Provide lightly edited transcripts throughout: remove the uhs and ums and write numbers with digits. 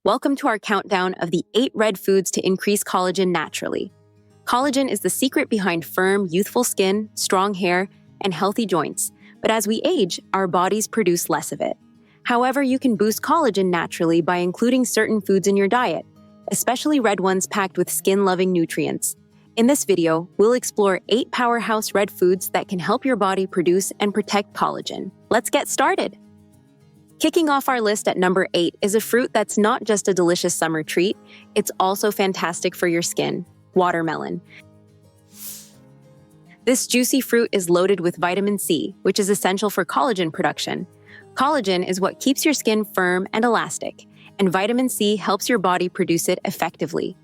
Welcome to our countdown of the 8 red foods to increase collagen naturally. Collagen is the secret behind firm, youthful skin, strong hair, and healthy joints, but as we age, our bodies produce less of it. However, you can boost collagen naturally by including certain foods in your diet, especially red ones packed with skin-loving nutrients. In this video, we'll explore 8 powerhouse red foods that can help your body produce and protect collagen. Let's get started! Kicking off our list at number 8 is a fruit that's not just a delicious summer treat, it's also fantastic for your skin: watermelon. This juicy fruit is loaded with vitamin C, which is essential for collagen production. Collagen is what keeps your skin firm and elastic, and vitamin C helps your body produce it effectively.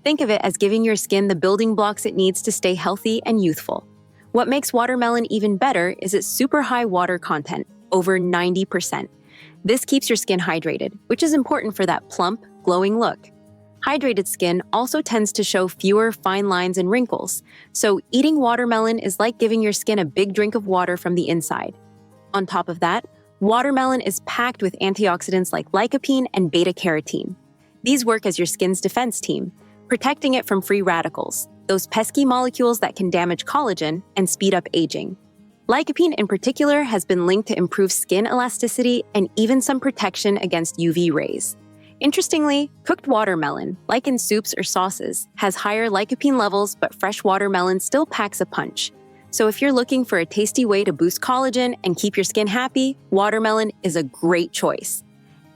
Think of it as giving your skin the building blocks it needs to stay healthy and youthful. What makes watermelon even better is its super high water content, over 90%. This keeps your skin hydrated, which is important for that plump, glowing look. Hydrated skin also tends to show fewer fine lines and wrinkles, so eating watermelon is like giving your skin a big drink of water from the inside. On top of that, watermelon is packed with antioxidants like lycopene and beta-carotene. These work as your skin's defense team, protecting it from free radicals, those pesky molecules that can damage collagen and speed up aging. Lycopene in particular has been linked to improved skin elasticity and even some protection against UV rays. Interestingly, cooked watermelon, like in soups or sauces, has higher lycopene levels, but fresh watermelon still packs a punch. So if you're looking for a tasty way to boost collagen and keep your skin happy, watermelon is a great choice.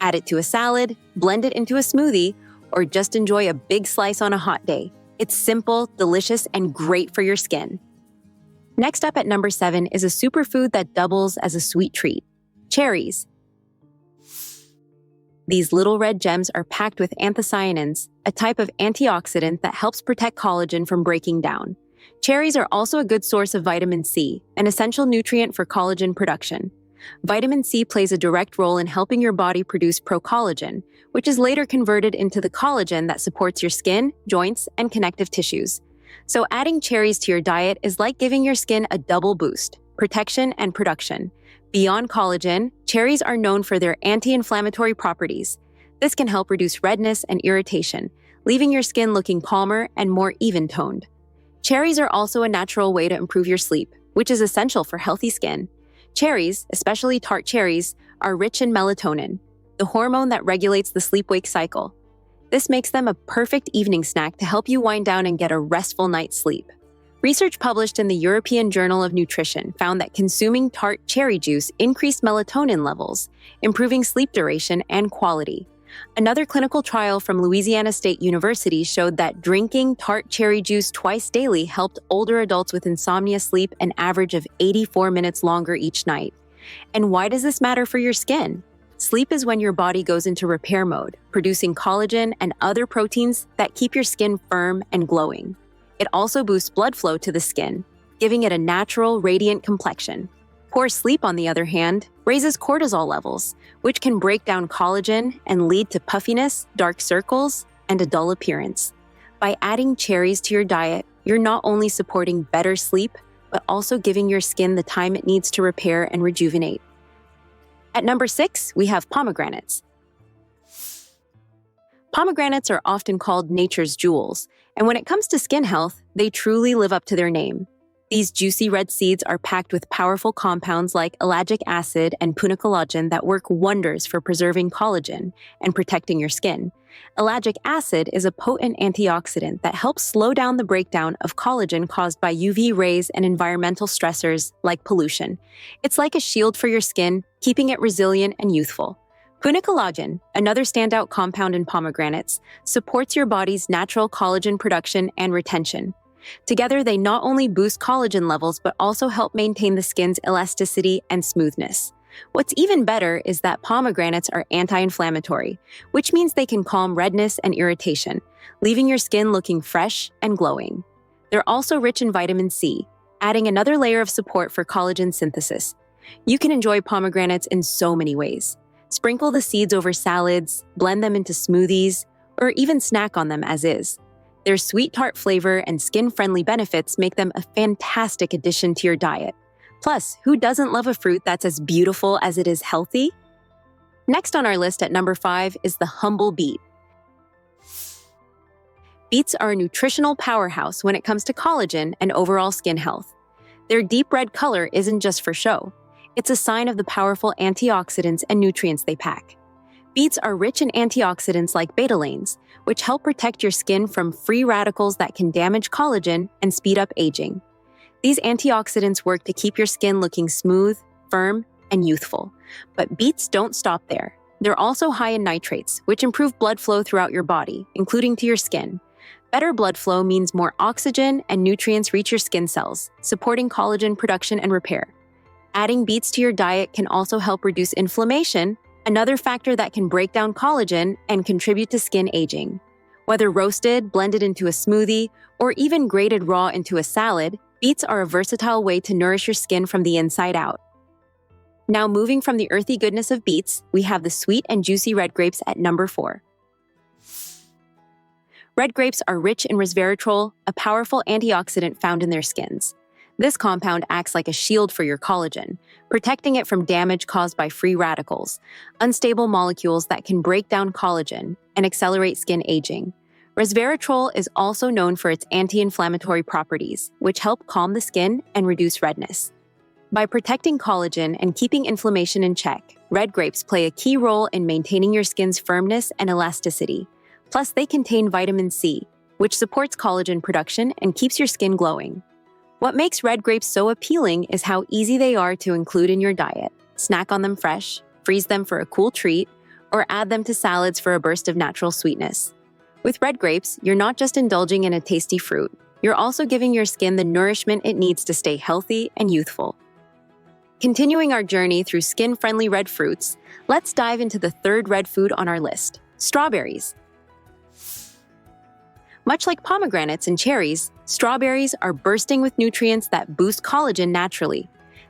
Add it to a salad, blend it into a smoothie, or just enjoy a big slice on a hot day. It's simple, delicious, and great for your skin. Next up at number 7 is a superfood that doubles as a sweet treat: cherries. These little red gems are packed with anthocyanins, a type of antioxidant that helps protect collagen from breaking down. Cherries are also a good source of vitamin C, an essential nutrient for collagen production. Vitamin C plays a direct role in helping your body produce procollagen, which is later converted into the collagen that supports your skin, joints, and connective tissues. So adding cherries to your diet is like giving your skin a double boost: protection and production. Beyond collagen, cherries are known for their anti-inflammatory properties. This can help reduce redness and irritation, leaving your skin looking calmer and more even-toned. Cherries are also a natural way to improve your sleep, which is essential for healthy skin. Cherries, especially tart cherries, are rich in melatonin, the hormone that regulates the sleep-wake cycle. This makes them a perfect evening snack to help you wind down and get a restful night's sleep. Research published in the European Journal of Nutrition found that consuming tart cherry juice increased melatonin levels, improving sleep duration and quality. Another clinical trial from Louisiana State University showed that drinking tart cherry juice twice daily helped older adults with insomnia sleep an average of 84 minutes longer each night. And why does this matter for your skin? Sleep is when your body goes into repair mode, producing collagen and other proteins that keep your skin firm and glowing. It also boosts blood flow to the skin, giving it a natural, radiant complexion. Poor sleep, on the other hand, raises cortisol levels, which can break down collagen and lead to puffiness, dark circles, and a dull appearance. By adding cherries to your diet, you're not only supporting better sleep, but also giving your skin the time it needs to repair and rejuvenate. At number 6, we have pomegranates. Pomegranates are often called nature's jewels, and when it comes to skin health, they truly live up to their name. These juicy red seeds are packed with powerful compounds like ellagic acid and collagen that work wonders for preserving collagen and protecting your skin. Ellagic acid is a potent antioxidant that helps slow down the breakdown of collagen caused by UV rays and environmental stressors like pollution. It's like a shield for your skin, keeping it resilient and youthful. Collagen, another standout compound in pomegranates, supports your body's natural collagen production and retention. Together, they not only boost collagen levels but also help maintain the skin's elasticity and smoothness. What's even better is that pomegranates are anti-inflammatory, which means they can calm redness and irritation, leaving your skin looking fresh and glowing. They're also rich in vitamin C, adding another layer of support for collagen synthesis. You can enjoy pomegranates in so many ways. Sprinkle the seeds over salads, blend them into smoothies, or even snack on them as is. Their sweet tart flavor and skin-friendly benefits make them a fantastic addition to your diet. Plus, who doesn't love a fruit that's as beautiful as it is healthy? Next on our list at number 5 is the humble beet, Beets are a nutritional powerhouse when it comes to collagen and overall skin health. Their deep red color isn't just for show. It's a sign of the powerful antioxidants and nutrients they pack. Beets are rich in antioxidants like betalains, which help protect your skin from free radicals that can damage collagen and speed up aging. These antioxidants work to keep your skin looking smooth, firm, and youthful. But beets don't stop there. They're also high in nitrates, which improve blood flow throughout your body, including to your skin. Better blood flow means more oxygen and nutrients reach your skin cells, supporting collagen production and repair. Adding beets to your diet can also help reduce inflammation, another factor that can break down collagen and contribute to skin aging. Whether roasted, blended into a smoothie, or even grated raw into a salad, beets are a versatile way to nourish your skin from the inside out. Now moving from the earthy goodness of beets, we have the sweet and juicy red grapes at number 4. Red grapes are rich in resveratrol, a powerful antioxidant found in their skins. This compound acts like a shield for your collagen, protecting it from damage caused by free radicals, unstable molecules that can break down collagen and accelerate skin aging. Resveratrol is also known for its anti-inflammatory properties, which help calm the skin and reduce redness. By protecting collagen and keeping inflammation in check, red grapes play a key role in maintaining your skin's firmness and elasticity. Plus, they contain vitamin C, which supports collagen production and keeps your skin glowing. What makes red grapes so appealing is how easy they are to include in your diet. Snack on them fresh, freeze them for a cool treat, or add them to salads for a burst of natural sweetness. With red grapes, you're not just indulging in a tasty fruit, you're also giving your skin the nourishment it needs to stay healthy and youthful. Continuing our journey through skin-friendly red fruits, let's dive into the third red food on our list, strawberries. Much like pomegranates and cherries, strawberries are bursting with nutrients that boost collagen naturally.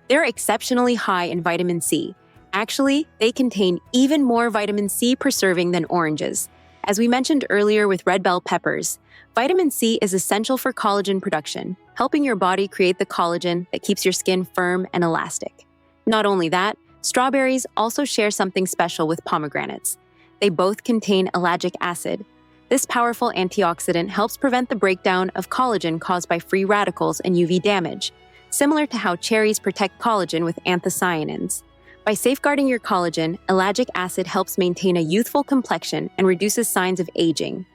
They're exceptionally high in vitamin C. Actually, they contain even more vitamin C per serving than oranges. As we mentioned earlier with red bell peppers, vitamin C is essential for collagen production, helping your body create the collagen that keeps your skin firm and elastic. Not only that, strawberries also share something special with pomegranates. They both contain ellagic acid. This powerful antioxidant helps prevent the breakdown of collagen caused by free radicals and UV damage, similar to how cherries protect collagen with anthocyanins. By safeguarding your collagen, ellagic acid helps maintain a youthful complexion and reduces signs of aging.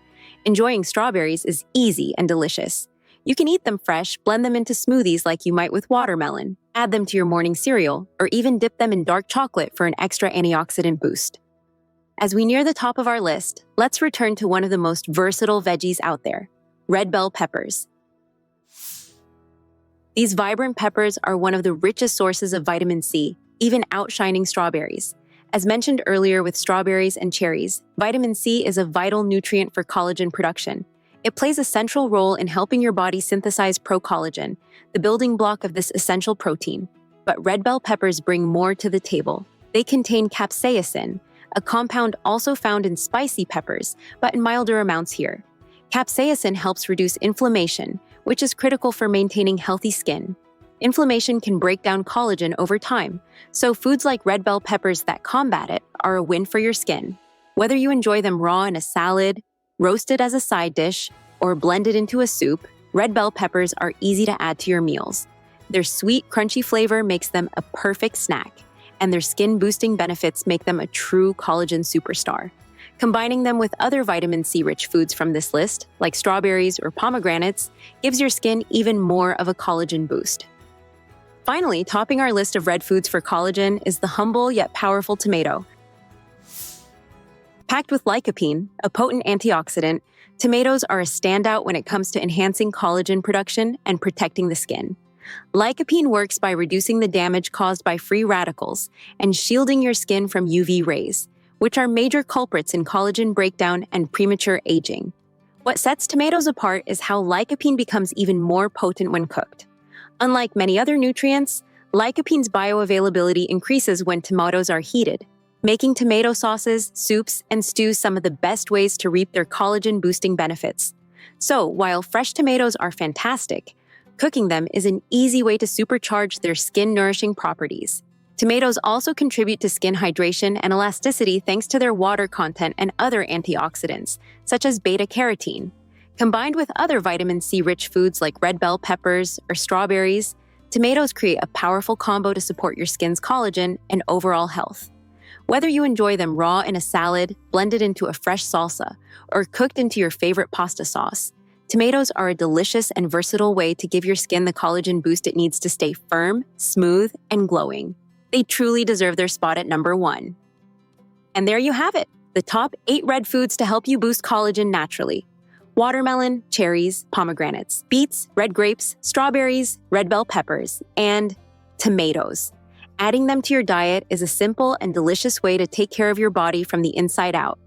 Enjoying strawberries is easy and delicious. You can eat them fresh, blend them into smoothies like you might with watermelon, add them to your morning cereal, or even dip them in dark chocolate for an extra antioxidant boost. As we near the top of our list, let's return to one of the most versatile veggies out there, red bell peppers. These vibrant peppers are one of the richest sources of vitamin C, even outshining strawberries. As mentioned earlier with strawberries and cherries, vitamin C is a vital nutrient for collagen production. It plays a central role in helping your body synthesize procollagen, the building block of this essential protein. But red bell peppers bring more to the table. They contain capsaicin, a compound also found in spicy peppers, but in milder amounts here. Capsaicin helps reduce inflammation, which is critical for maintaining healthy skin. Inflammation can break down collagen over time, so foods like red bell peppers that combat it are a win for your skin. Whether you enjoy them raw in a salad, roasted as a side dish, or blended into a soup, red bell peppers are easy to add to your meals. Their sweet, crunchy flavor makes them a perfect snack, and their skin-boosting benefits make them a true collagen superstar. Combining them with other vitamin C-rich foods from this list, like strawberries or pomegranates, gives your skin even more of a collagen boost. Finally, topping our list of red foods for collagen is the humble yet powerful tomato. Packed with lycopene, a potent antioxidant, tomatoes are a standout when it comes to enhancing collagen production and protecting the skin. Lycopene works by reducing the damage caused by free radicals and shielding your skin from UV rays, which are major culprits in collagen breakdown and premature aging. What sets tomatoes apart is how lycopene becomes even more potent when cooked. Unlike many other nutrients, lycopene's bioavailability increases when tomatoes are heated, making tomato sauces, soups, and stews some of the best ways to reap their collagen-boosting benefits. So, while fresh tomatoes are fantastic, cooking them is an easy way to supercharge their skin-nourishing properties. Tomatoes also contribute to skin hydration and elasticity thanks to their water content and other antioxidants, such as beta-carotene. Combined with other vitamin C-rich foods like red bell peppers or strawberries, tomatoes create a powerful combo to support your skin's collagen and overall health. Whether you enjoy them raw in a salad, blended into a fresh salsa, or cooked into your favorite pasta sauce, tomatoes are a delicious and versatile way to give your skin the collagen boost it needs to stay firm, smooth, and glowing. They truly deserve their spot at number 1. And there you have it, the top 8 red foods to help you boost collagen naturally. Watermelon, cherries, pomegranates, beets, red grapes, strawberries, red bell peppers, and tomatoes. Adding them to your diet is a simple and delicious way to take care of your body from the inside out.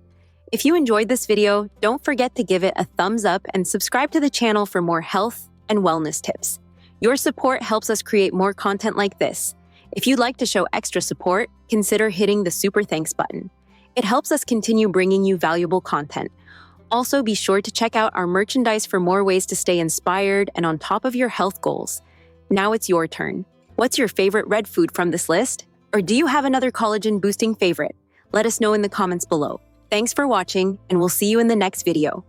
If you enjoyed this video, don't forget to give it a thumbs up and subscribe to the channel for more health and wellness tips. Your support helps us create more content like this. If you'd like to show extra support, consider hitting the super thanks button. It helps us continue bringing you valuable content. Also, be sure to check out our merchandise for more ways to stay inspired and on top of your health goals. Now it's your turn. What's your favorite red food from this list? Or do you have another collagen-boosting favorite? Let us know in the comments below. Thanks for watching, and we'll see you in the next video.